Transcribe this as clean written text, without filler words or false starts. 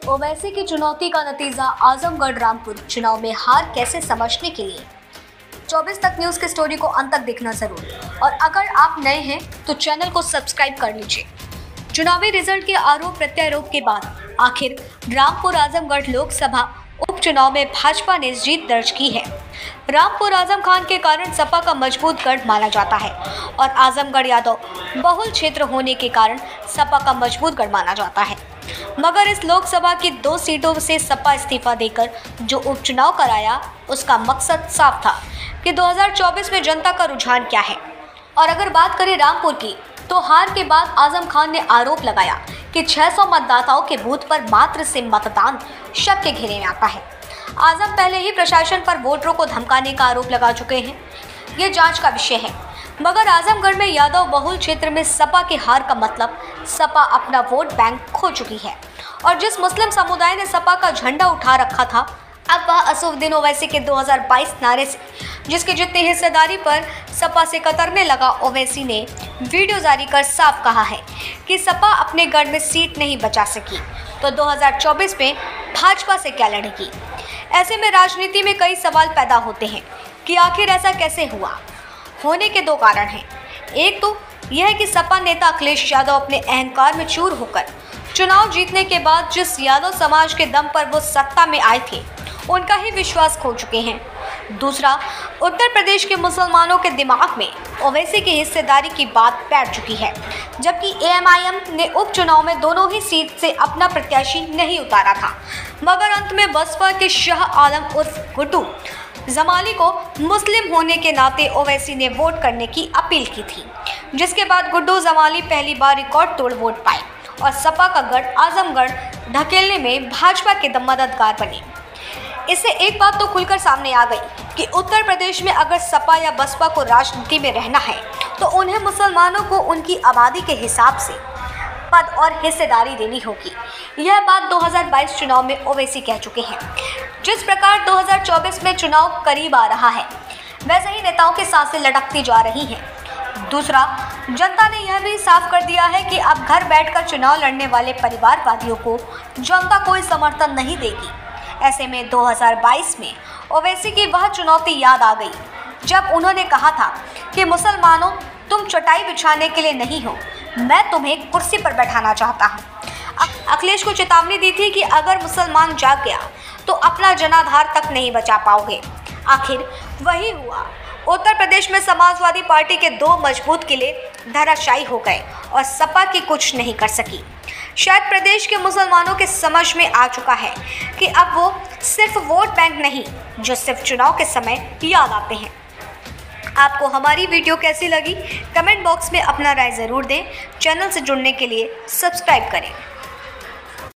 ओवैसी की चुनौती का नतीजा आजमगढ़ रामपुर चुनाव में हार कैसे समझने के लिए 24 तक न्यूज की स्टोरी को अंत तक देखना जरूर। और अगर आप नए हैं तो चैनल को सब्सक्राइब कर लीजिए। चुनावी रिजल्ट के आरोप प्रत्यारोप के बाद आखिर रामपुर आजमगढ़ लोकसभा उपचुनाव में भाजपा ने जीत दर्ज की है। रामपुर आजम खान के कारण सपा का मजबूत गढ़ माना जाता है और आजमगढ़ यादव बहुल क्षेत्र होने के कारण सपा का मजबूत गढ़ माना जाता है। मगर इस लोकसभा की 2 सीटों से सपा इस्तीफा देकर जो उपचुनाव कराया उसका मकसद साफ था कि 2024 में जनता का रुझान क्या है। और अगर बात करें रामपुर की तो हार के बाद आजम खान ने आरोप लगाया कि 600 मतदाताओं के बूथ पर मात्र से मतदान शक के घेरे में आता है। आजम पहले ही प्रशासन पर वोटरों को धमकाने का आरोप लगा चुके हैं। ये जांच का विषय है। मगर आजमगढ़ में यादव बहुल क्षेत्र में सपा की हार का मतलब सपा अपना वोट बैंक खो चुकी है और जिस मुस्लिम समुदाय ने सपा का झंडा उठा रखा था अब वह असुद्दीन ओवैसी के 2022 नारे से जिसकी जितनी हिस्सेदारी पर सपा से कतरने लगा, ओवैसी ने वीडियो जारी कर साफ कहा है कि सपा अपने गढ़ में सीट नहीं बचा सकी तो 2024 में भाजपा से क्या लड़ेगी। ऐसे में राजनीति में कई सवाल पैदा होते हैं कि आखिर ऐसा कैसे हुआ। होने के 2 कारण हैं। एक तो यह है कि सपा नेता अखिलेश यादव अपने अहंकार में चूर होकर चुनाव जीतने के बाद जिस यादव समाज के दम पर वो सत्ता में आए थे उनका ही विश्वास खो चुके हैं। दूसरा, उत्तर प्रदेश के मुसलमानों के दिमाग में ओवैसी की हिस्सेदारी की बात बैठ चुकी है, जबकि एएमआईएम ने उपचुनाव में दोनों ही सीट से अपना प्रत्याशी नहीं उतारा था। मगर अंत में बसपा के शाह आलम उर्फ गुड्डू जमाली को मुस्लिम होने के नाते ओवैसी ने वोट करने की अपील की थी, जिसके बाद गुड्डू जमाली पहली बार रिकॉर्ड तोड़ वोट पाए और सपा का गढ़ आजमगढ़ ढकेलने में भाजपा के मददगार बने। इससे एक बात तो खुलकर सामने आ गई कि उत्तर प्रदेश में अगर सपा या बसपा को राजनीति में रहना है तो उन्हें मुसलमानों को उनकी आबादी के हिसाब से पद और हिस्सेदारी देनी होगी। यह बात 2022 चुनाव में ओवैसी कह चुके हैं। जिस प्रकार 2024 में चुनाव करीब आ रहा है वैसे ही नेताओं के सांसें लटकती जा रही हैं। दूसरा, जनता ने यह भी साफ कर दिया है कि अब घर बैठकर चुनाव लड़ने वाले परिवारवादियों को जनता कोई समर्थन नहीं देगी। ऐसे में 2022 में ओवैसी की वह चुनौती याद आ गई जब उन्होंने कहा था कि मुसलमानों तुम चटाई बिछाने के लिए नहीं हो, मैं तुम्हें कुर्सी पर बैठाना चाहता हूँ। अखिलेश को चेतावनी दी थी कि अगर मुसलमान जाग गया तो अपना जनाधार तक नहीं बचा पाओगे। आखिर वही हुआ। उत्तर प्रदेश में समाजवादी पार्टी के 2 मजबूत किले धराशायी हो गए और सपा की कुछ नहीं कर सकी। शायद प्रदेश के मुसलमानों के समझ में आ चुका है कि अब वो सिर्फ वोट बैंक नहीं जो सिर्फ चुनाव के समय याद आते हैं। आपको हमारी वीडियो कैसी लगी कमेंट बॉक्स में अपना राय ज़रूर दें। चैनल से जुड़ने के लिए सब्सक्राइब करें।